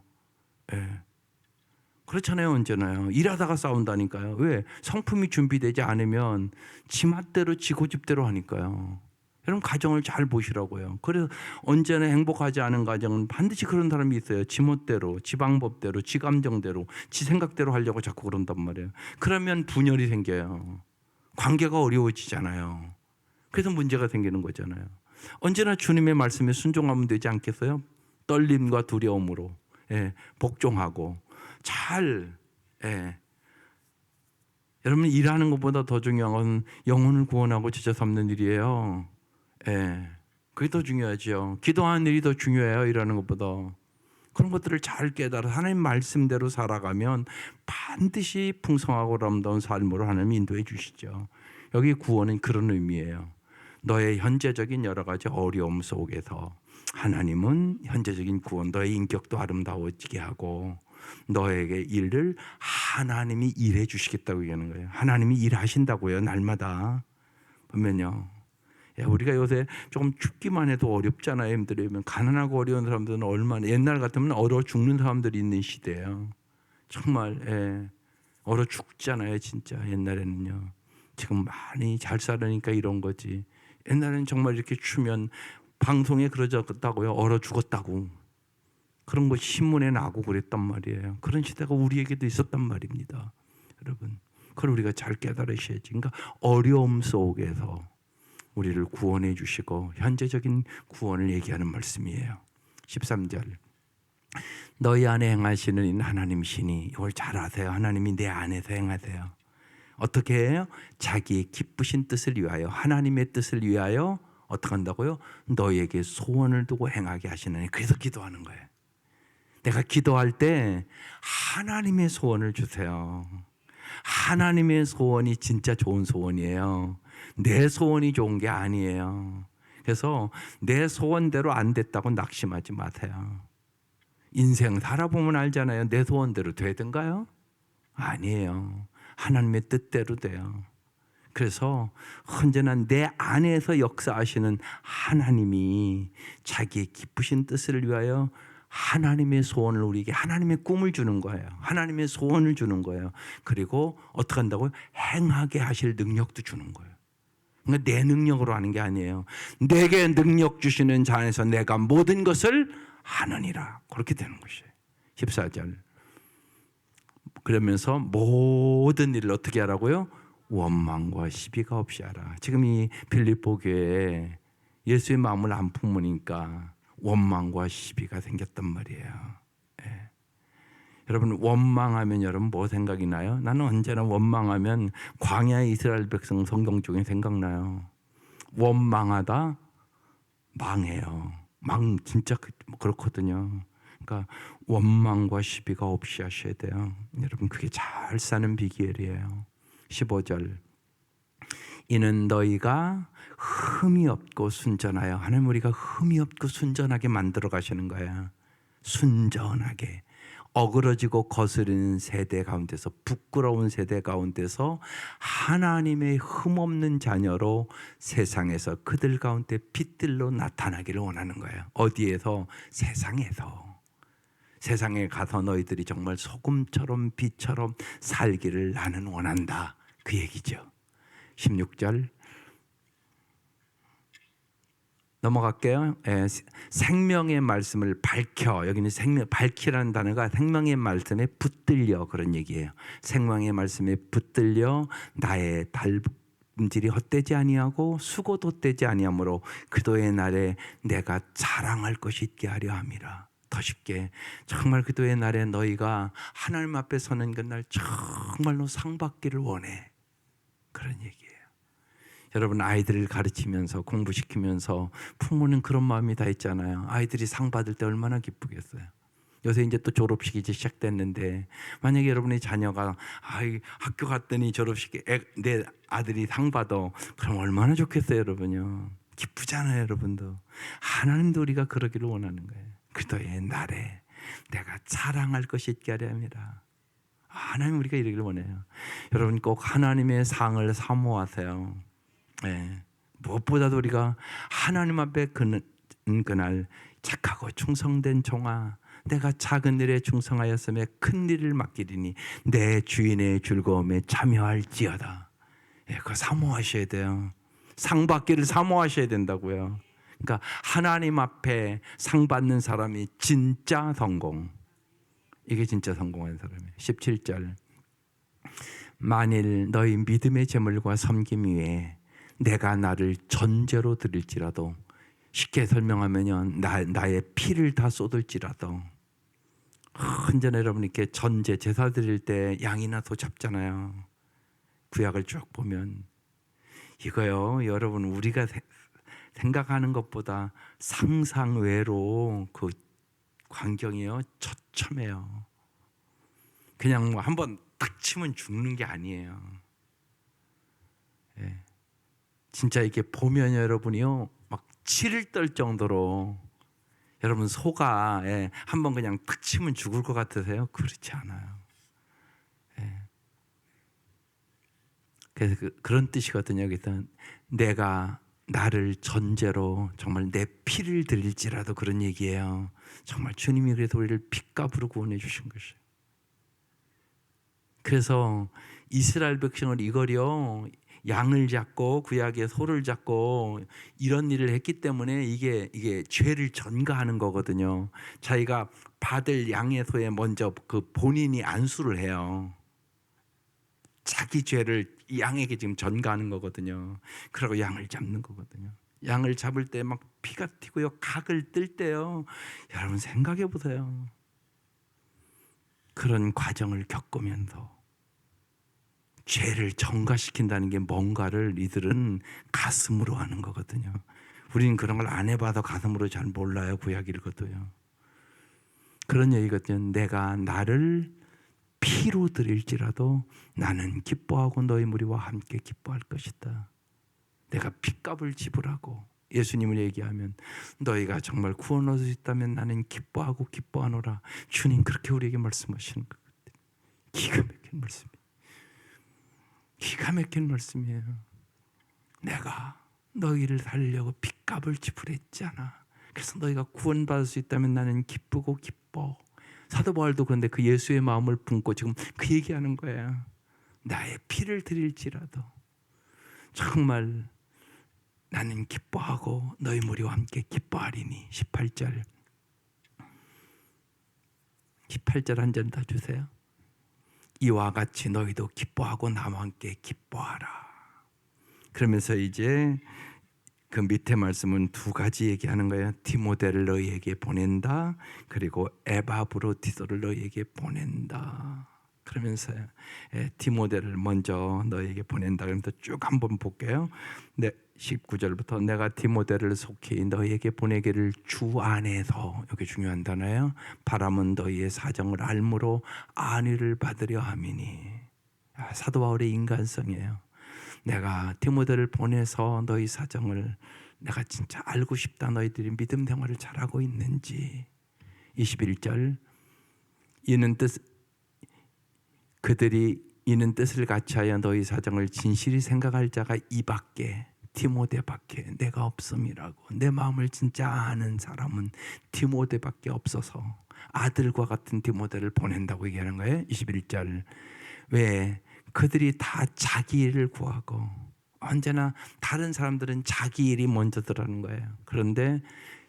예. 그렇잖아요, 언제나요. 일하다가 싸운다니까요. 왜? 성품이 준비되지 않으면 지 맛대로 지 고집대로 하니까요. 여러분 가정을 잘 보시라고요. 그래서 언제나 행복하지 않은 가정은 반드시 그런 사람이 있어요. 지 멋대로, 지 방법대로, 지 감정대로, 지 생각대로 하려고 자꾸 그런단 말이에요. 그러면 분열이 생겨요. 관계가 어려워지잖아요. 그래서 문제가 생기는 거잖아요. 언제나 주님의 말씀에 순종하면 되지 않겠어요? 떨림과 두려움으로 복종하고 잘 여러분 일하는 것보다 더 중요한 건 영혼을 구원하고 제자 삼는 일이에요. 그게 더 중요하죠. 기도하는 일이 더 중요해요. 일하는 것보다. 그런 것들을 잘 깨달아 하나님 말씀대로 살아가면 반드시 풍성하고 아름다운 삶으로 하나님 인도해 주시죠. 여기 구원은 그런 의미예요. 너의 현재적인 여러 가지 어려움 속에서 하나님은 현재적인 구원, 너의 인격도 아름다워지게 하고 너에게 일을 하나님이 일해 주시겠다고 얘기하는 거예요. 하나님이 일하신다고요. 날마다. 보면요. 우리가 요새 조금 춥기만 해도 어렵잖아요. 힘들면 가난하고 어려운 사람들은 얼마나 옛날 같으면 얼어 죽는 사람들이 있는 시대예요. 정말 얼어 죽잖아요. 진짜 옛날에는요. 지금 많이 잘 살으니까 이런 거지. 옛날에는 정말 이렇게 추면 방송에 그러졌다고요. 얼어 죽었다고. 그런 거 신문에 나고 그랬단 말이에요. 그런 시대가 우리에게도 있었단 말입니다. 여러분. 그걸 우리가 잘 깨달으셔야지. 그러니까 어려움 속에서 우리를 구원해 주시고 현재적인 구원을 얘기하는 말씀이에요. 13절. 너희 안에 행하시는 하나님이시니 이걸 잘 아세요. 하나님이 내 안에서 행하세요. 어떻게 해요? 자기의 기쁘신 뜻을 위하여 하나님의 뜻을 위하여 어떻게 한다고요? 너희에게 소원을 두고 행하게 하시느니. 그래서 기도하는 거예요. 내가 기도할 때 하나님의 소원을 주세요. 하나님의 소원이 진짜 좋은 소원이에요. 내 소원이 좋은 게 아니에요. 그래서 내 소원대로 안 됐다고 낙심하지 마세요. 인생 살아보면 알잖아요. 내 소원대로 되든가요? 아니에요. 하나님의 뜻대로 돼요. 그래서 언제나 내 안에서 역사하시는 하나님이 자기의 기쁘신 뜻을 위하여 하나님의 소원을 우리에게 하나님의 꿈을 주는 거예요. 하나님의 소원을 주는 거예요. 그리고 어떻게 한다고요? 행하게 하실 능력도 주는 거예요. 그러니까 내 능력으로 하는 게 아니에요. 내게 능력 주시는 자 안에서 내가 모든 것을 하느니라. 그렇게 되는 것이에요. 14절. 그러면서 모든 일을 어떻게 하라고요? 원망과 시비가 없이 하라. 지금 이 빌립보 교회에 예수의 마음을 안 품으니까 원망과 시비가 생겼단 말이에요. 여러분 원망하면 여러분 뭐 생각이 나요? 나는 언제나 원망하면 광야의 이스라엘 백성 성경 중에 생각나요. 원망하다 망해요. 진짜 그렇거든요. 그러니까 원망과 시비가 없이 하셔야 돼요. 여러분 그게 잘 사는 비결이에요. 15절. 이는 너희가 흠이 없고 순전하여 하나님 우리가 흠이 없고 순전하게 만들어 가시는 거예요. 순전하게. 어그러지고 거스르는 세대 가운데서 부끄러운 세대 가운데서 하나님의 흠없는 자녀로 세상에서 그들 가운데 빛들로 나타나기를 원하는 거예요. 어디에서? 세상에서. 세상에 가서 너희들이 정말 소금처럼 빛처럼 살기를 나는 원한다. 그 얘기죠. 16절. 넘어갈게요. 생명의 말씀을 밝혀. 여기는 밝히라는 단어가 생명의 말씀에 붙들려 그런 얘기예요. 생명의 말씀에 붙들려 나의 달음질이 헛되지 아니하고 수고도 헛되지 아니하므로 그도의 날에 내가 자랑할 것이 있게 하려 함이라. 더 쉽게 정말 그도의 날에 너희가 하나님 앞에 서는 그날 정말로 상 받기를 원해. 그런 얘기예요. 여러분 아이들을 가르치면서 공부시키면서 부모는 그런 마음이 다 있잖아요. 아이들이 상 받을 때 얼마나 기쁘겠어요. 요새 이제 또 졸업식이 이제 시작됐는데 만약에 여러분의 자녀가 학교 갔더니 졸업식에 내 아들이 상 받아 그럼 얼마나 좋겠어요 여러분요. 기쁘잖아요 여러분도. 하나님도 우리가 그러기를 원하는 거예요. 그도의 날에 내가 자랑할 것이 있게 하려 함이라. 하나님 우리가 이러기를 원해요. 여러분 꼭 하나님의 상을 사모하세요. 무엇보다도 우리가 하나님 앞에 그날 착하고 충성된 종아 내가 작은 일에 충성하였음에 큰 일을 맡기리니 내 주인의 즐거움에 참여할지어다. 그거 사모하셔야 돼요. 상 받기를 사모하셔야 된다고요. 그러니까 하나님 앞에 상 받는 사람이 진짜 성공. 이게 진짜 성공한 사람이에요. 17절 만일 너희 믿음의 제물과 섬김 위에 내가 나를 전제로 드릴지라도 쉽게 설명하면요 나의 피를 다 쏟을지라도 언제나 여러분 이렇게 전제 제사 드릴 때 양이나 소 잡잖아요. 구약을 쭉 보면 이거요 여러분 우리가 생각하는 것보다 상상 외로 그 광경이요 처참해요. 그냥 뭐 한번 딱 치면 죽는 게 아니에요. 진짜 이렇게 보면 여러분이요 막 치를 떨 정도로 여러분 소가 한번 그냥 탁 치면 죽을 것 같으세요? 그렇지 않아요. 그래서 그런 뜻이거든요. 그래서 내가 나를 전제로 정말 내 피를 드릴지라도 그런 얘기예요. 정말 주님이 그래서 우리를 핏값으로 구원해 주신 것이에요. 그래서 이스라엘 백성을 이거요 양을 잡고 구약의 소를 잡고 이런 일을 했기 때문에 이게 죄를 전가하는 거거든요. 자기가 받을 양의 소에 먼저 그 본인이 안수를 해요. 자기 죄를 양에게 지금 전가하는 거거든요. 그러고 양을 잡는 거거든요. 양을 잡을 때 막 피가 튀고요, 각을 뜰 때요. 여러분 생각해 보세요. 그런 과정을 겪으면서 죄를 전가시킨다는 게 뭔가를 이들은 가슴으로 하는 거거든요. 우리는 그런 걸 안 해봐서 가슴으로 잘 몰라요. 구약 읽어도요. 그런 얘기거든요. 내가 나를 피로 드릴지라도 나는 기뻐하고 너희 무리와 함께 기뻐할 것이다. 내가 핏값을 지불하고 예수님을 얘기하면 너희가 정말 구원 얻을 수 있다면 나는 기뻐하고 기뻐하노라. 주님 그렇게 우리에게 말씀하시는 것 같아요. 기가 막힌 말씀이에요. 기가 막힌 말씀이에요. 내가 너희를 살리려고 핏값을 지불했잖아. 그래서 너희가 구원받을 수 있다면 나는 기쁘고 기뻐. 사도 바울도 그런데 그 예수의 마음을 품고 지금 그 얘기하는 거예요. 나의 피를 드릴지라도 정말 나는 기뻐하고 너희 무리와 함께 기뻐하리니. 18절 한 절 더 주세요. 이와 같이 너희도 기뻐하고 나와 함께 기뻐하라. 그러면서 이제 그 밑에 말씀은 두 가지 얘기하는 거예요. 디모데를 너희에게 보낸다. 그리고 에바브로디도를 너희에게 보낸다. 그러면서 디모데를 먼저 너희에게 보낸다. 그러면서 쭉 한번 볼게요. 19절부터 내가 디모데를 속히 너희에게 보내기를 주 안에서, 여기 중요한 단어예요. 바람은 너희의 사정을 알므로 안위를 받으려 함이니. 사도 바울의 인간성이에요. 내가 디모데를 보내서 너희 사정을 내가 진짜 알고 싶다. 너희들이 믿음 생활을 잘하고 있는지. 21절 그들이 이는 뜻을 같이하여 너희 사정을 진실히 생각할 자가 이밖에 디모데밖에 내가 없음이라고. 내 마음을 진짜 아는 사람은 디모데밖에 없어서 아들과 같은 디모데를 보낸다고 얘기하는 거예요. 21절 왜 그들이 다 자기 일을 구하고 언제나 다른 사람들은 자기 일이 먼저더라는 거예요. 그런데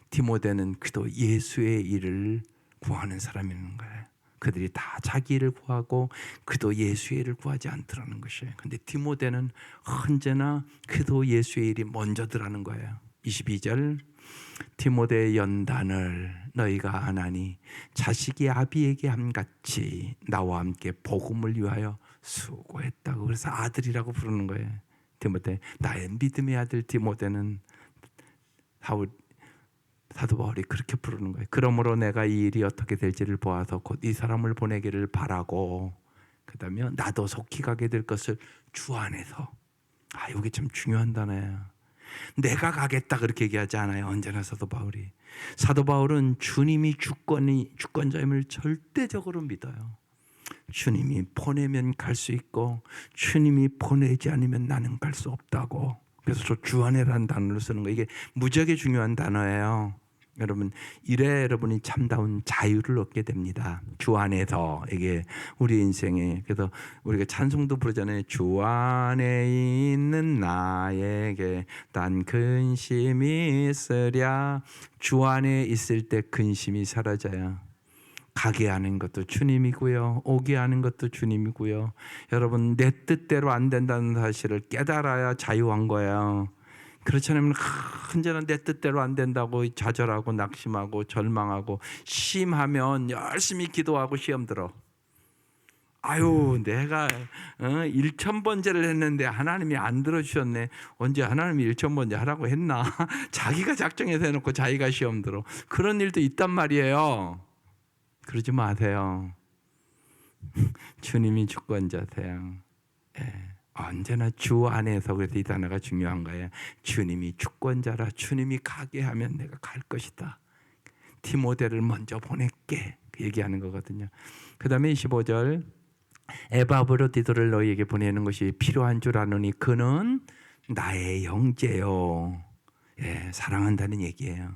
디모데는 그도 예수의 일을 구하는 사람이라는 거예요. 그들이 다 자기 일을 구하고 그도 예수의 일을 구하지 않더라는 것이에요. 그런데 디모데는 언제나 그도 예수의 일이 먼저더라는 거예요. 22절, 디모데의 연단을 너희가 안하니 자식이 아비에게 함같이 나와 함께 복음을 위하여 수고했다고. 그래서 아들이라고 부르는 거예요. 디모데, 나의 믿음의 아들 디모데는 사도 바울이 그렇게 부르는 거예요. 그러므로 내가 이 일이 어떻게 될지를 보아서 곧 이 사람을 보내기를 바라고, 그 다음에 나도 속히 가게 될 것을 주 안에서. 이게 참 중요한 단어예요. 내가 가겠다 그렇게 얘기하지 않아요. 언제나 사도 바울이. 사도 바울은 주님이 주권자임을 절대적으로 믿어요. 주님이 보내면 갈 수 있고 주님이 보내지 않으면 나는 갈 수 없다고. 그래서 저 주 안에라는 단어를 쓰는 거, 이게 무지하게 중요한 단어예요. 여러분, 이래 여러분이 참다운 자유를 얻게 됩니다. 주 안에서. 이게 우리 인생에, 그래서 우리가 찬송도 부르잖아요. 주 안에 있는 나에게 단 근심이 있으랴. 주 안에 있을 때 근심이 사라져요. 가게 하는 것도 주님이고요, 오게 하는 것도 주님이고요. 여러분, 내 뜻대로 안 된다는 사실을 깨달아야 자유한 거예요. 그렇지 않으면 언제나 내 뜻대로 안 된다고 좌절하고 낙심하고 절망하고, 심하면 열심히 기도하고 시험 들어. 내가 1,000번째를 했는데 하나님이 안 들어주셨네. 언제 하나님이 1,000번째 하라고 했나? 자기가 작정해서 해놓고 자기가 시험 들어. 그런 일도 있단 말이에요. 그러지 마세요. 주님이 주권자세요. 언제나 주 안에서. 그래서 이 단어가 중요한 거예요. 주님이 주권자라. 주님이 가게 하면 내가 갈 것이다. 디모데를 먼저 보낼게, 그 얘기하는 거거든요. 그 다음에 25절, 에바브로디도를 너희에게 보내는 것이 필요한 줄 아노니 그는 나의 형제요. 사랑한다는 얘기예요.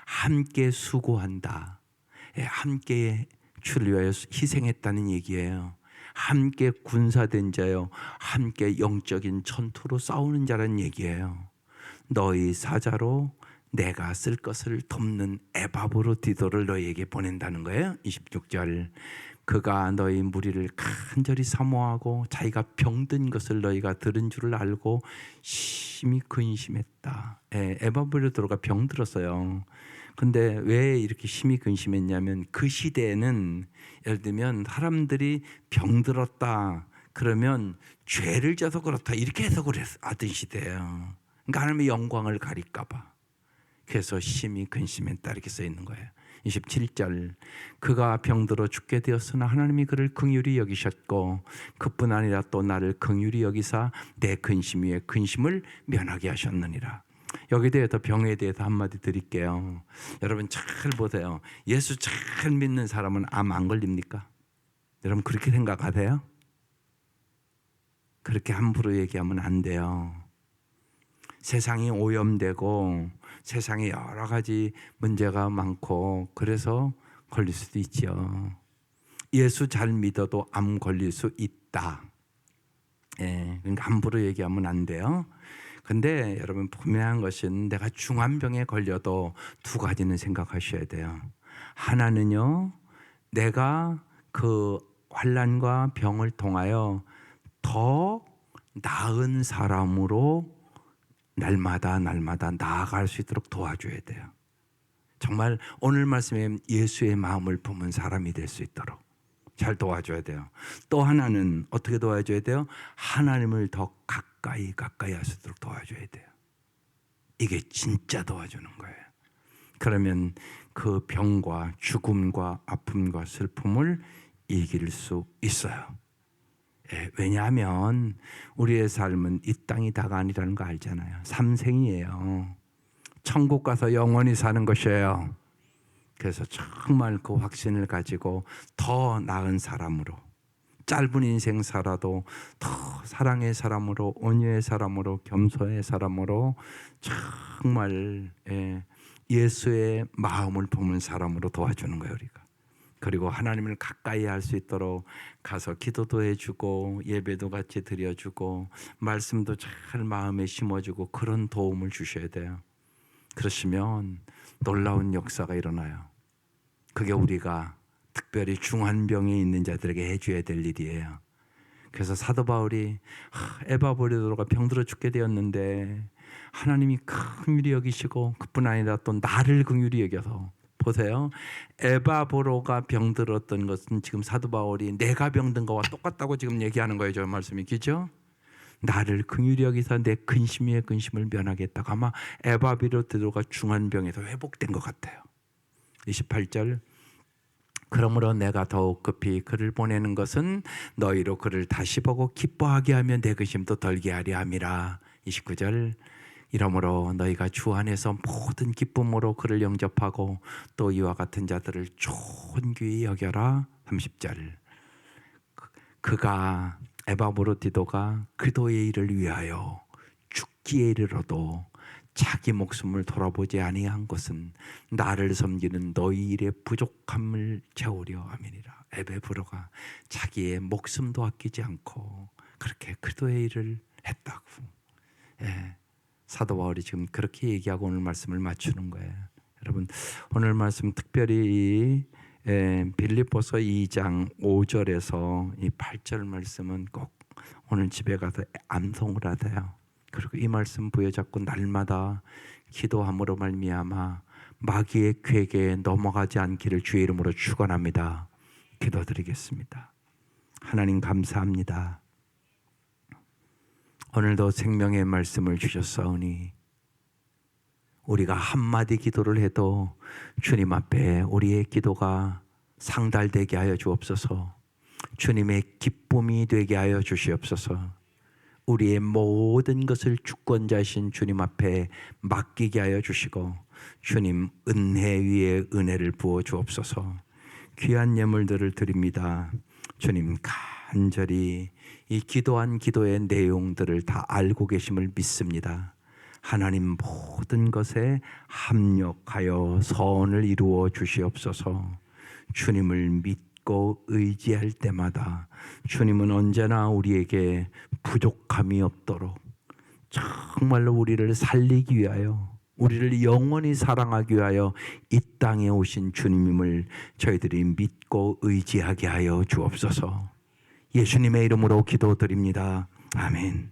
함께 수고한다. 함께 주를 위하여 희생했다는 얘기예요. 함께 군사된 자요, 함께 영적인 전투로 싸우는 자라는 얘기예요. 너희 사자로 내가 쓸 것을 돕는 에바브로디도를 너희에게 보낸다는 거예요. 26절, 그가 너희 무리를 간절히 사모하고 자기가 병든 것을 너희가 들은 줄을 알고 심히 근심했다. 에바브로디도가 병들었어요. 근데 왜 이렇게 심히 근심했냐면, 그 시대에는 예를 들면 사람들이 병들었다 그러면 죄를 져서 그렇다 이렇게 해석을 하던 시대예요. 그러니까 하나님의 영광을 가릴까 봐. 그래서 심히 근심했다 이렇게 써 있는 거예요. 27절, 그가 병들어 죽게 되었으나 하나님이 그를 긍휼히 여기셨고 그뿐 아니라 또 나를 긍휼히 여기사 내 근심 위에 근심을 면하게 하셨느니라. 여기에 대해서, 병에 대해서 한마디 드릴게요. 여러분 잘 보세요. 예수 잘 믿는 사람은 암 안 걸립니까? 여러분 그렇게 생각하세요? 그렇게 함부로 얘기하면 안 돼요. 세상이 오염되고 세상에 여러 가지 문제가 많고 그래서 걸릴 수도 있죠. 예수 잘 믿어도 암 걸릴 수 있다. 그러니까 함부로 얘기하면 안 돼요. 근데 여러분, 분명한 것은 내가 중환병에 걸려도 두 가지는 생각하셔야 돼요. 하나는요, 내가 그 환난과 병을 통하여 더 나은 사람으로 날마다 나아갈 수 있도록 도와줘야 돼요. 정말 오늘 말씀에 예수의 마음을 품은 사람이 될 수 있도록 잘 도와줘야 돼요. 또 하나는 어떻게 도와줘야 돼요? 하나님을 더 가까이 할 수 있도록 도와줘야 돼요. 이게 진짜 도와주는 거예요. 그러면 그 병과 죽음과 아픔과 슬픔을 이길 수 있어요. 왜냐하면 우리의 삶은 이 땅이 다가 아니라는 거 알잖아요. 삼생이에요. 천국 가서 영원히 사는 것이에요. 그래서 정말 그 확신을 가지고 더 나은 사람으로, 짧은 인생 살아도 더 사랑의 사람으로, 온유의 사람으로, 겸손의 사람으로, 정말 예수의 마음을 품은 사람으로 도와주는 거예요. 우리가 그리고 하나님을 가까이 할 수 있도록 가서 기도도 해주고 예배도 같이 드려주고 말씀도 잘 마음에 심어주고 그런 도움을 주셔야 돼요. 그러시면 놀라운 역사가 일어나요. 그게 우리가 특별히 중한 병에 있는 자들에게 해줘야 될 일이에요. 그래서 사도 바울이 에바브로가 병들어 죽게 되었는데 하나님이 긍휼히 여기시고 그뿐 아니라 또 나를 긍휼히 여겨서, 보세요. 에바브로가 병들었던 것은 지금 사도 바울이 내가 병든 거와 똑같다고 지금 얘기하는 거예요. 저 말씀이 그죠? 나를 긍휼히 여기서 내 근심 위에 근심을 면하겠다고. 아마 에바브로가 중한 병에서 회복된 것 같아요. 28절, 그러므로 내가 더욱 급히 그를 보내는 것은 너희로 그를 다시 보고 기뻐하게 하며 내 근심도 덜게 하려 함이라. 29절, 이러므로 너희가 주 안에서 모든 기쁨으로 그를 영접하고 또 이와 같은 자들을 존귀히 여겨라. 30절, 그가 에바브로디도가 그도의 일을 위하여 죽기에 이르러도 자기 목숨을 돌아보지 아니한 것은 나를 섬기는 너희 일의 부족함을 채우려 함이니라. 에바브로가 자기의 목숨도 아끼지 않고 그렇게 그도의 일을 했다고. 예, 사도 바울이 지금 그렇게 얘기하고 오늘 말씀을 맞추는 거예요. 여러분, 오늘 말씀 특별히 빌립보서 2장 5절에서 이 8절 말씀은 꼭 오늘 집에 가서 암송을 하세요. 그리고 이 말씀 부여잡고 날마다 기도함으로 말미암아 마귀의 궤계에 넘어가지 않기를 주의 이름으로 축원합니다. 기도드리겠습니다. 하나님 감사합니다. 오늘도 생명의 말씀을 주셨사오니 우리가 한마디 기도를 해도 주님 앞에 우리의 기도가 상달되게 하여 주옵소서. 주님의 기쁨이 되게 하여 주시옵소서. 우리의 모든 것을 주권자신 주님 앞에 맡기게 하여 주시고 주님 은혜 위에 은혜를 부어 주옵소서. 귀한 예물들을 드립니다. 주님 간절히 이 기도한 기도의 내용들을 다 알고 계심을 믿습니다. 하나님 모든 것에 합력하여 선을 이루어 주시옵소서. 주님을 믿고 의지할 때마다 주님은 언제나 우리에게 부족함이 없도록 정말로 우리를 살리기 위하여, 우리를 영원히 사랑하기 위하여 이 땅에 오신 주님임을 저희들이 믿고 의지하게 하여 주옵소서. 예수님의 이름으로 기도드립니다. 아멘.